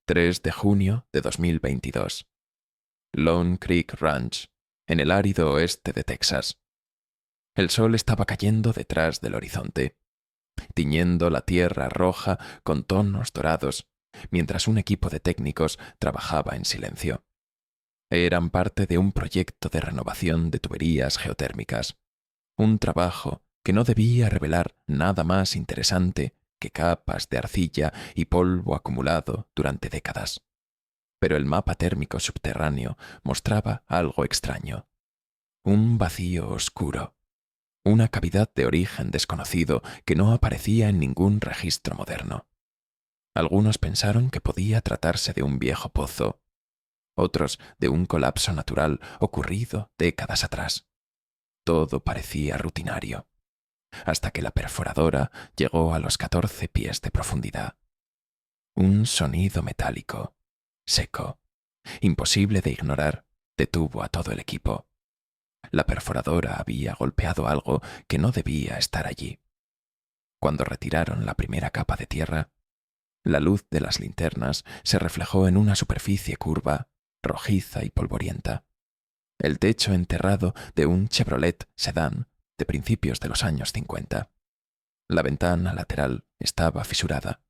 3 de junio de 2022. Lone Creek Ranch, en el árido oeste de Texas. El sol estaba cayendo detrás del horizonte, tiñendo la tierra roja con tonos dorados, mientras un equipo de técnicos trabajaba en silencio. Eran parte de un proyecto de renovación de tuberías geotérmicas, un trabajo que no debía revelar nada más interesante que capas de arcilla y polvo acumulado durante décadas. Pero el mapa térmico subterráneo mostraba algo extraño. Un vacío oscuro, una cavidad de origen desconocido que no aparecía en ningún registro moderno. Algunos pensaron que podía tratarse de un viejo pozo, otros de un colapso natural ocurrido décadas atrás. Todo parecía rutinario, hasta que la perforadora llegó a los 14 pies de profundidad. Un sonido metálico, seco, imposible de ignorar, detuvo a todo el equipo. La perforadora había golpeado algo que no debía estar allí. Cuando retiraron la primera capa de tierra, la luz de las linternas se reflejó en una superficie curva, rojiza y polvorienta. El techo enterrado de un Chevrolet sedán de principios de los años 50. La ventana lateral estaba fisurada,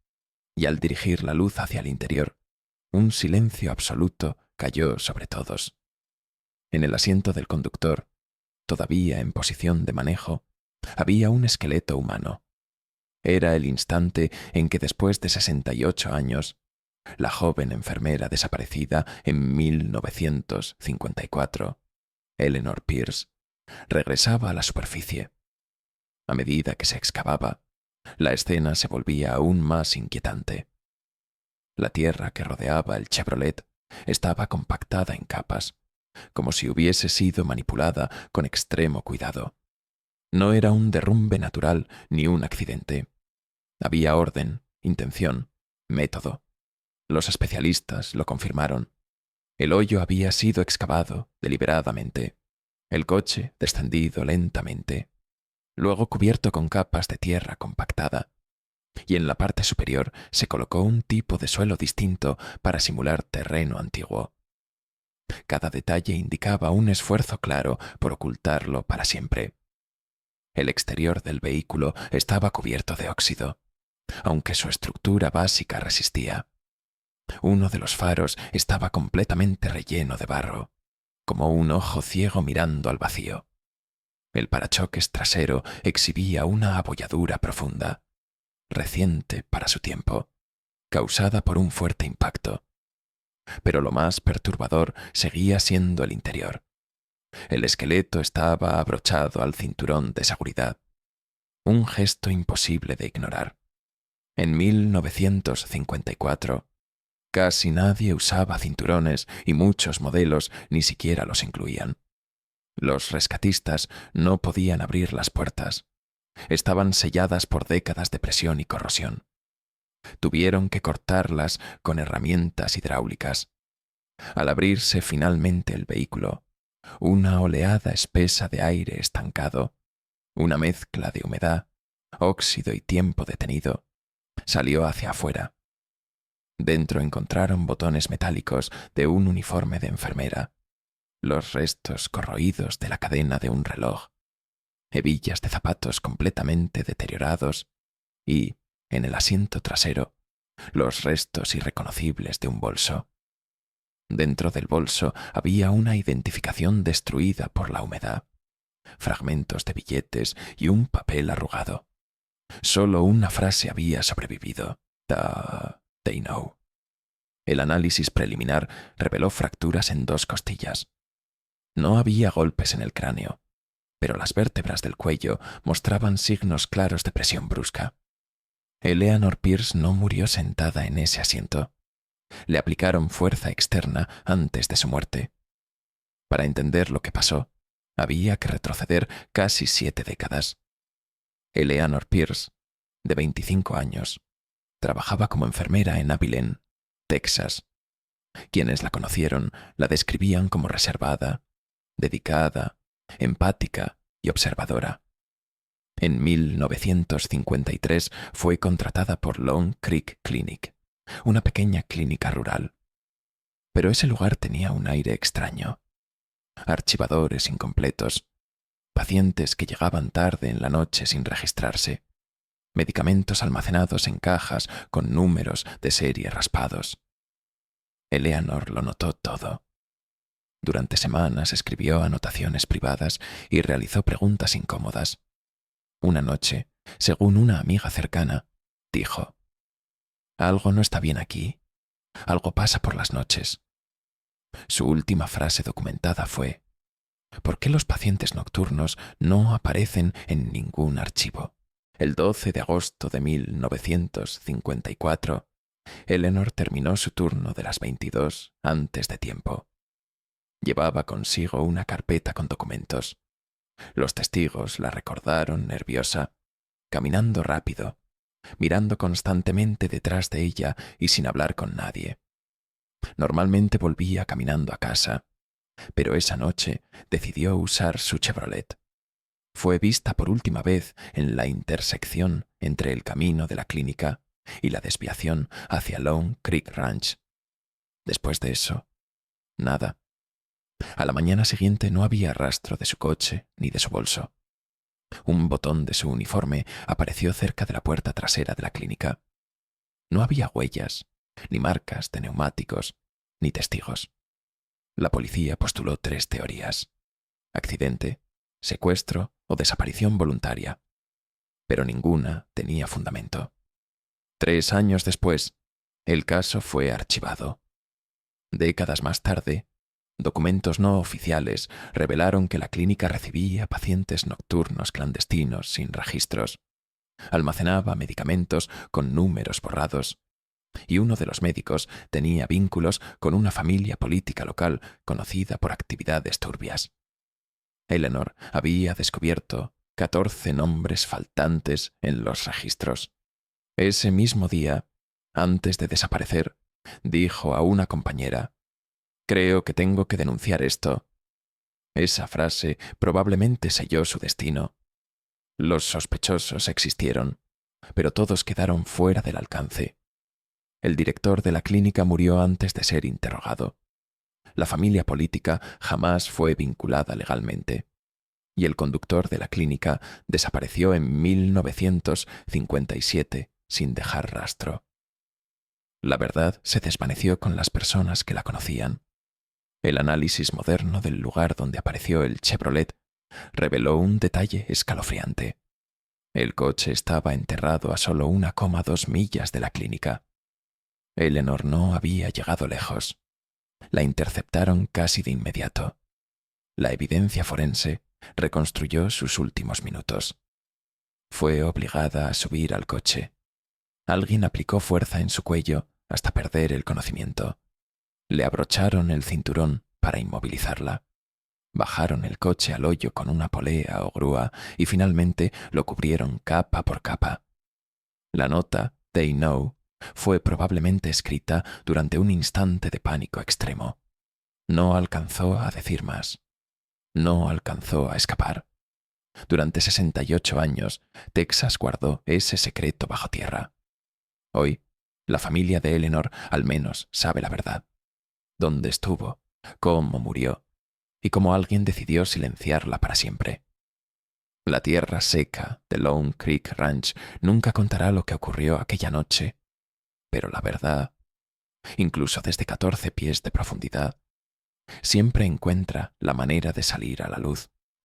y al dirigir la luz hacia el interior, un silencio absoluto cayó sobre todos. En el asiento del conductor, todavía en posición de manejo, había un esqueleto humano. Era el instante en que después de 68 años, la joven enfermera desaparecida en 1954, Eleanor Pierce, regresaba a la superficie. A medida que se excavaba, la escena se volvía aún más inquietante. La tierra que rodeaba el Chevrolet estaba compactada en capas, como si hubiese sido manipulada con extremo cuidado. No era un derrumbe natural ni un accidente. Había orden, intención, método. Los especialistas lo confirmaron. El hoyo había sido excavado deliberadamente, el coche descendido lentamente, luego cubierto con capas de tierra compactada, y en la parte superior se colocó un tipo de suelo distinto para simular terreno antiguo. Cada detalle indicaba un esfuerzo claro por ocultarlo para siempre. El exterior del vehículo estaba cubierto de óxido, aunque su estructura básica resistía. Uno de los faros estaba completamente relleno de barro, como un ojo ciego mirando al vacío. El parachoques trasero exhibía una abolladura profunda, reciente para su tiempo, causada por un fuerte impacto. Pero lo más perturbador seguía siendo el interior. El esqueleto estaba abrochado al cinturón de seguridad, un gesto imposible de ignorar. En 1954, casi nadie usaba cinturones y muchos modelos ni siquiera los incluían. Los rescatistas no podían abrir las puertas. Estaban selladas por décadas de presión y corrosión. Tuvieron que cortarlas con herramientas hidráulicas. Al abrirse finalmente el vehículo, una oleada espesa de aire estancado, una mezcla de humedad, óxido y tiempo detenido, salió hacia afuera. Dentro encontraron botones metálicos de un uniforme de enfermera, los restos corroídos de la cadena de un reloj, hebillas de zapatos completamente deteriorados y, en el asiento trasero, los restos irreconocibles de un bolso. Dentro del bolso había una identificación destruida por la humedad, fragmentos de billetes y un papel arrugado. Solo una frase había sobrevivido: They know. El análisis preliminar reveló fracturas en 2 costillas. No había golpes en el cráneo, pero las vértebras del cuello mostraban signos claros de presión brusca. Eleanor Pierce no murió sentada en ese asiento. Le aplicaron fuerza externa antes de su muerte. Para entender lo que pasó, había que retroceder casi 7 décadas. Eleanor Pierce, de 25 años, trabajaba como enfermera en Abilene, Texas. Quienes la conocieron la describían como reservada, dedicada, empática y observadora. En 1953 fue contratada por Lone Creek Clinic, una pequeña clínica rural. Pero ese lugar tenía un aire extraño. Archivadores incompletos, pacientes que llegaban tarde en la noche sin registrarse, medicamentos almacenados en cajas con números de serie raspados. Eleanor lo notó todo. Durante semanas escribió anotaciones privadas y realizó preguntas incómodas. Una noche, según una amiga cercana, dijo: «Algo no está bien aquí. Algo pasa por las noches». Su última frase documentada fue: «¿Por qué los pacientes nocturnos no aparecen en ningún archivo?». El 12 de agosto de 1954, Eleanor terminó su turno de las 22 antes de tiempo. Llevaba consigo una carpeta con documentos. Los testigos la recordaron nerviosa, caminando rápido, mirando constantemente detrás de ella y sin hablar con nadie. Normalmente volvía caminando a casa, pero esa noche decidió usar su Chevrolet. Fue vista por última vez en la intersección entre el camino de la clínica y la desviación hacia Lone Creek Ranch. Después de eso, nada. A la mañana siguiente no había rastro de su coche ni de su bolso. Un botón de su uniforme apareció cerca de la puerta trasera de la clínica. No había huellas, ni marcas de neumáticos, ni testigos. La policía postuló 3 teorías: accidente, secuestro o desaparición voluntaria, pero ninguna tenía fundamento. 3 años después, el caso fue archivado. Décadas más tarde, documentos no oficiales revelaron que la clínica recibía pacientes nocturnos clandestinos sin registros, almacenaba medicamentos con números borrados, y uno de los médicos tenía vínculos con una familia política local conocida por actividades turbias. Eleanor había descubierto 14 nombres faltantes en los registros. Ese mismo día, antes de desaparecer, dijo a una compañera: «Creo que tengo que denunciar esto». Esa frase probablemente selló su destino. Los sospechosos existieron, pero todos quedaron fuera del alcance. El director de la clínica murió antes de ser interrogado. La familia política jamás fue vinculada legalmente. Y el conductor de la clínica desapareció en 1957 sin dejar rastro. La verdad se desvaneció con las personas que la conocían. El análisis moderno del lugar donde apareció el Chevrolet reveló un detalle escalofriante. El coche estaba enterrado a solo 1,2 millas de la clínica. Eleanor no había llegado lejos. La interceptaron casi de inmediato. La evidencia forense reconstruyó sus últimos minutos. Fue obligada a subir al coche. Alguien aplicó fuerza en su cuello hasta perder el conocimiento. Le abrocharon el cinturón para inmovilizarla. Bajaron el coche al hoyo con una polea o grúa y finalmente lo cubrieron capa por capa. La nota «They know» fue probablemente escrita durante un instante de pánico extremo. No alcanzó a decir más. No alcanzó a escapar. Durante 68 años, Texas guardó ese secreto bajo tierra. Hoy, la familia de Eleanor al menos sabe la verdad. Dónde estuvo, cómo murió y cómo alguien decidió silenciarla para siempre. La tierra seca de Lone Creek Ranch nunca contará lo que ocurrió aquella noche, pero la verdad, incluso desde 14 pies de profundidad, siempre encuentra la manera de salir a la luz.